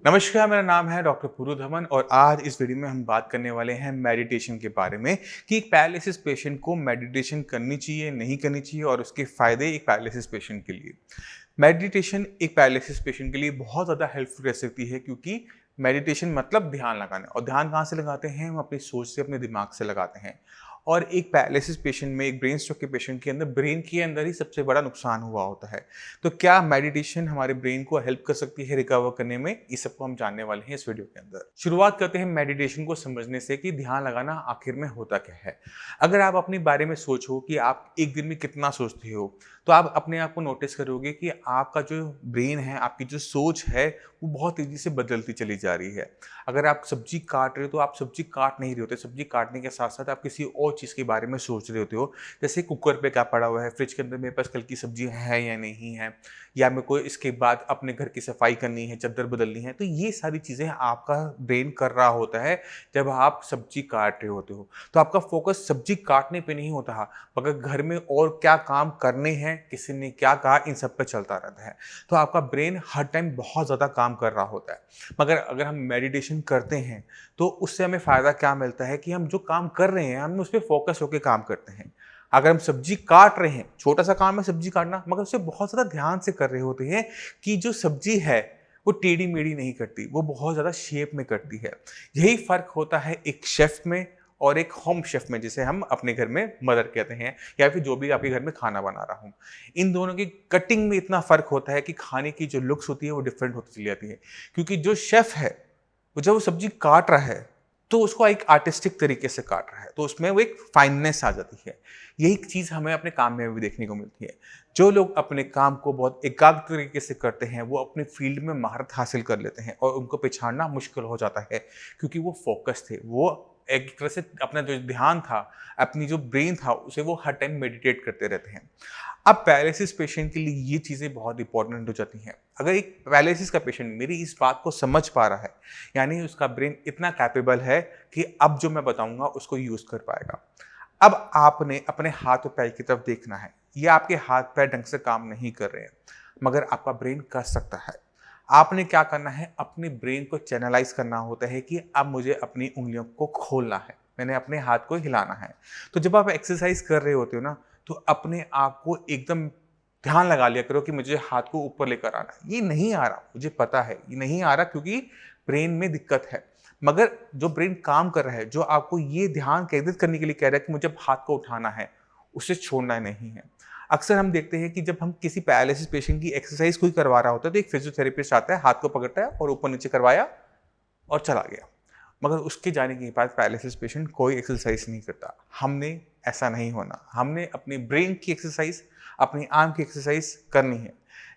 नमस्कार, मेरा नाम है डॉक्टर पुरु धमन और आज इस वीडियो में हम बात करने वाले हैं मेडिटेशन के बारे में कि एक पैरालिसिस पेशेंट को मेडिटेशन करनी चाहिए, नहीं करनी चाहिए और उसके फ़ायदे एक पैरालिसिस पेशेंट के लिए। मेडिटेशन एक पैरालिसिस पेशेंट के लिए बहुत ज़्यादा हेल्पफुल रह सकती है क्योंकि मेडिटेशन मतलब ध्यान लगाना और ध्यान कहाँ से लगाते हैं? हम अपनी सोच से, अपने दिमाग से लगाते हैं। और एक पैरालिसिस पेशेंट में, एक ब्रेन स्ट्रोक के पेशेंट के अंदर ब्रेन के अंदर ही सबसे बड़ा नुकसान हुआ होता है। तो क्या मेडिटेशन हमारे ब्रेन को हेल्प कर सकती है रिकवर करने में? इस सबको हम जानने वाले हैं इस वीडियो के अंदर। शुरुआत करते हैं मेडिटेशन को समझने से कि ध्यान लगाना आखिर में होता क्या है। अगर आप अपने बारे में सोचो कि आप एक दिन में कितना सोचते हो, तो आप अपने आप को नोटिस करोगे कि आपका जो ब्रेन है, आपकी जो सोच है, वो बहुत तेज़ी से बदलती चली जा रही है। अगर आप सब्जी काट रहे हो, तो आप सब्जी काट नहीं रहे होते। सब्जी काटने के साथ-साथ आप किसी और चीज़ के बारे में सोच रहे होते हो। जैसे कुकर पे क्या पड़ा हुआ है, फ्रिज के अंदर मेरे पास कल की सब्जी है या नहीं है, या मेरे को इसके बाद अपने घर की सफाई करनी है, चद्दर बदलनी है। तो ये सारी चीज़ें आपका ब्रेन कर रहा होता है जब आप सब्जी काट रहे होते हो। तो आपका फोकस सब्जी काटने पे नहीं होता है, मगर घर में और क्या काम करने हैं, किसी ने क्या कहा, इन सब पे चलता रहता है। तो आपका ब्रेन हर टाइम बहुत ज़्यादा काम कर रहा होता है। मगर अगर हम मेडिटेशन करते हैं तो उससे हमें फ़ायदा क्या मिलता है कि हम जो काम कर रहे हैं हम उस पे फोकस होकर काम करते हैं। अगर हम सब्जी काट रहे हैं, छोटा सा काम है सब्जी काटना, मगर उसे बहुत ज़्यादा ध्यान से कर रहे होते हैं कि जो सब्जी है वो टेढ़ी-मेढ़ी नहीं कटती, वो बहुत ज़्यादा शेप में कटती है। यही फ़र्क होता है एक शेफ़ में और एक होम शेफ़ में, जिसे हम अपने घर में मदर कहते हैं या फिर जो भी आपके घर में खाना बना रहा हूँ। इन दोनों की कटिंग में इतना फ़र्क होता है कि खाने की जो लुक्स होती है वो डिफरेंट होती चली जाती है। क्योंकि जो शेफ़ है, वो जब वो सब्ज़ी काट रहा है, तो उसको एक आर्टिस्टिक तरीके से काट रहा है, तो उसमें वो एक फाइननेस आ जाती है। यही चीज़ हमें अपने काम में भी देखने को मिलती है। जो लोग अपने काम को बहुत एकाग्र तरीके से करते हैं, वो अपनी फ़ील्ड में महारत हासिल कर लेते हैं और उनको पहचानना मुश्किल हो जाता है, क्योंकि वो फ़ोकस थे। वो एक तरह से अपना जो ध्यान था, अपनी जो ब्रेन था, उसे वो हर टाइम मेडिटेट करते रहते हैं। अब पैरालिसिस पेशेंट के लिए ये चीज़ें बहुत इंपॉर्टेंट हो जाती हैं। अगर एक पैरालिसिस का पेशेंट मेरी इस बात को समझ पा रहा है, यानी उसका ब्रेन इतना कैपेबल है कि अब जो मैं बताऊँगा उसको यूज़ कर पाएगा। अब आपने अपने हाथ और पैर की तरफ देखना है। ये आपके हाथ-पैर ढंग से काम नहीं कर रहे हैं, मगर आपका ब्रेन कर सकता है। आपने क्या करना है, अपने ब्रेन को चैनलाइज़ करना होता है कि अब मुझे अपनी उँगलियों को खोलना है, मैंने अपने हाथ को हिलाना है। तो जब आप एक्सरसाइज़ कर रहे होते हो ना, तो अपने आप को एकदम ध्यान लगा लिया करो कि मुझे हाथ को ऊपर लेकर आना है। ये नहीं आ रहा, मुझे पता है, ये नहीं आ रहा क्योंकि ब्रेन में दिक्कत है। मगर जो ब्रेन काम कर रहा है, जो आपको ये ध्यान केंद्रित करने के लिए कह रहा है कि मुझे अब हाथ को उठाना है, उसे छोड़ना नहीं है। अक्सर हम देखते हैं कि जब हम किसी पैरालिसिस पेशेंट की एक्सरसाइज़ कोई करवा रहा होता है, तो एक फिजियोथेरेपिस्ट आता है, हाथ को पकड़ता है और ऊपर-नीचे करवाया और चला गया। मगर उसके जाने के बाद पैरालिसिस पेशेंट कोई एक्सरसाइज नहीं करता। हमने ऐसा नहीं होना। हमने अपने ब्रेन की एक्सरसाइज, अपनी आर्म की एक्सरसाइज करनी है।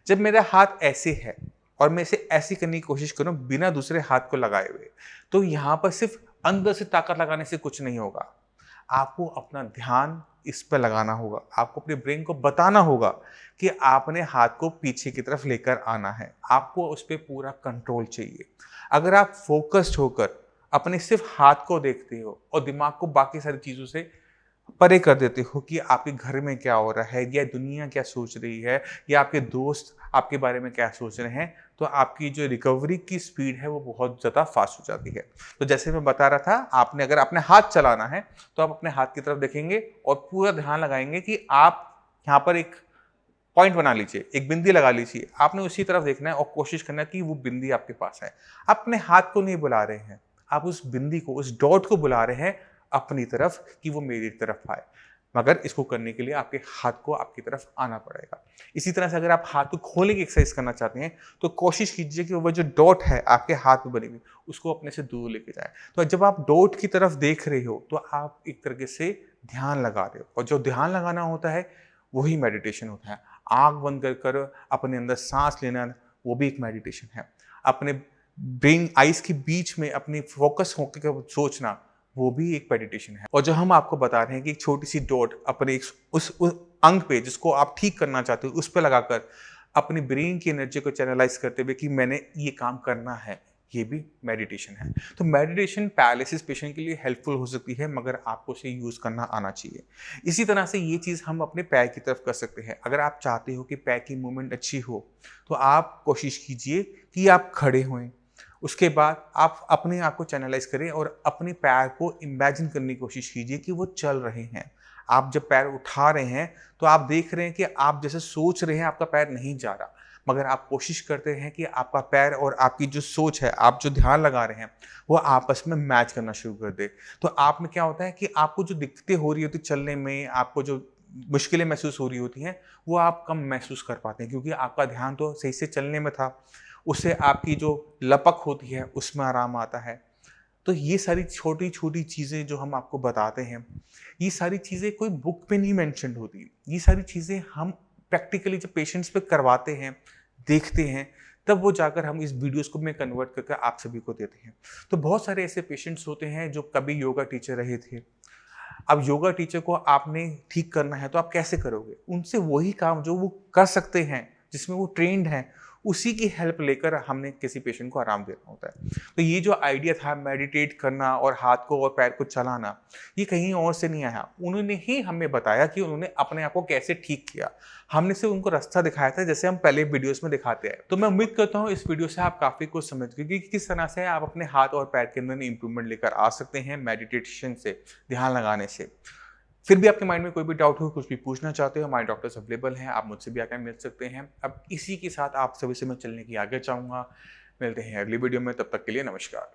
जब मेरा हाथ ऐसे है और मैं इसे ऐसे करने की कोशिश करूँ बिना दूसरे हाथ को लगाए हुए, तो यहाँ पर सिर्फ अंदर से ताकत लगाने से कुछ नहीं होगा। आपको अपना ध्यान इस पे लगाना होगा। आपको अपने ब्रेन को बताना होगा कि आपने हाथ को पीछे की तरफ लेकर आना है। आपको उस पे पूरा कंट्रोल चाहिए। अगर आप फ़ोकस्ड होकर अपने सिर्फ़ हाथ को देखते हो और दिमाग को बाकी सारी चीज़ों से परे कर देते हो कि आपके घर में क्या हो रहा है या दुनिया क्या सोच रही है या आपके दोस्त आपके बारे में क्या सोच रहे हैं, तो आपकी जो रिकवरी की स्पीड है वो बहुत ज़्यादा फ़ास्ट हो जाती है। तो जैसे मैं बता रहा था, आपने अगर अपने हाथ चलाना है, तो आप अपने हाथ की तरफ देखेंगे और पूरा ध्यान लगाएँगे कि आप यहाँ पर एक पॉइंट बना लीजिए, एक बिंदी लगा लीजिए। आपने उसी तरफ देखना है और कोशिश करना है कि वो बिंदी आपके पास है। आप अपने हाथ को नहीं बुला रहे हैं, आप उस बिंदी को, उस डॉट को बुला रहे हैं अपनी तरफ कि वो मेरी तरफ आए। मगर इसको करने के लिए आपके हाथ को आपकी तरफ आना पड़ेगा। इसी तरह से अगर आप हाथ को खोलने की एक्सरसाइज करना चाहते हैं, तो कोशिश कीजिए कि वो जो डॉट है आपके हाथ में बनी हुई, उसको अपने से दूर लेके जाएँ। तो जब आप डॉट की तरफ देख रहे हो, तो आप एक तरीके से ध्यान लगा रहे हो और जो ध्यान लगाना होता है, वही मेडिटेशन होता है। आँख बंद कर कर अपने अंदर साँस लेना, वो भी एक मेडिटेशन है। अपने ब्रेन आइज़ के बीच में अपनी फ़ोकस होके सोचना, वो भी एक मेडिटेशन है। और जो हम आपको बता रहे हैं कि एक छोटी-सी डॉट अपने एक उस अंग पे जिसको आप ठीक करना चाहते हो, उस पे लगाकर अपनी ब्रेन की एनर्जी को चैनलाइज़ करते हुए कि मैंने ये काम करना है, ये भी मेडिटेशन है। तो मेडिटेशन पैरालिसिस पेशेंट के लिए हेल्पफुल हो सकती है, मगर आपको उसे यूज़ करना आना चाहिए। इसी तरह से ये चीज़ हम अपने पैर की तरफ कर सकते हैं। अगर आप चाहते हो कि पैर की मूवमेंट अच्छी हो, तो आप कोशिश कीजिए कि आप खड़े होएँ उसके बाद आप अपने आप को चैनलाइज करें और अपने पैर को इमेजिन करने की कोशिश कीजिए कि वो चल रहे हैं। आप जब पैर उठा रहे हैं तो आप देख रहे हैं कि आप जैसे सोच रहे हैं आपका पैर नहीं जा रहा, मगर आप कोशिश करते हैं कि आपका पैर और आपकी जो सोच है, आप जो ध्यान लगा रहे हैं, वो आपस में मैच करना शुरू कर दे। तो आप में क्या होता है कि आपको जो दिक्कतें हो रही होती चलने में, आपको जो मुश्किलें महसूस हो रही होती हैं, वो आप कम महसूस कर पाते हैं क्योंकि आपका ध्यान तो सही से चलने में था। उससे आपकी जो लपक होती है, उसमें आराम आता है। तो ये सारी छोटी-छोटी चीज़ें जो हम आपको बताते हैं, ये सारी चीज़ें कोई बुक में नहीं मेंशन्ड होती। ये सारी चीज़ें हम प्रैक्टिकली जब पेशेंट्स पे करवाते हैं, देखते हैं, तब वो जाकर हम इस वीडियोज़ को में कन्वर्ट करके आप सभी को देते हैं। तो बहुत सारे ऐसे पेशेंट्स होते हैं जो कभी योगा टीचर रहे थे। अब योगा टीचर को आपने ठीक करना है तो आप कैसे करोगे? उनसे वही काम जो वो कर सकते हैं, जिसमें वो ट्रेन्ड हैं, उसी की हेल्प लेकर हमने किसी पेशेंट को आराम देना होता है। तो ये जो आइडिया था मेडिटेट करना और हाथ को और पैर को चलाना, ये कहीं और से नहीं आया। उन्होंने ही हमें बताया कि उन्होंने अपने आप को कैसे ठीक किया। हमने सिर्फ उनको रास्ता दिखाया था जैसे हम पहले वीडियोज़ में दिखाते हैं। तो मैं उम्मीद करता हूँ इस वीडियो से आप काफ़ी कुछ समझ गए कि किस तरह से आप अपने हाथ और पैर के अंदर इम्प्रूवमेंट लेकर आ सकते हैं मेडिटेशन से, ध्यान लगाने से। फिर भी आपके माइंड में कोई भी डाउट हो, कुछ भी पूछना चाहते हो, हमारे डॉक्टर्स अवेलेबल हैं, आप मुझसे भी आकर मिल सकते हैं। अब इसी के साथ आप सभी से मैं चलने की आज्ञा चाहूँगा। मिलते हैं अगली वीडियो में, तब तक के लिए नमस्कार।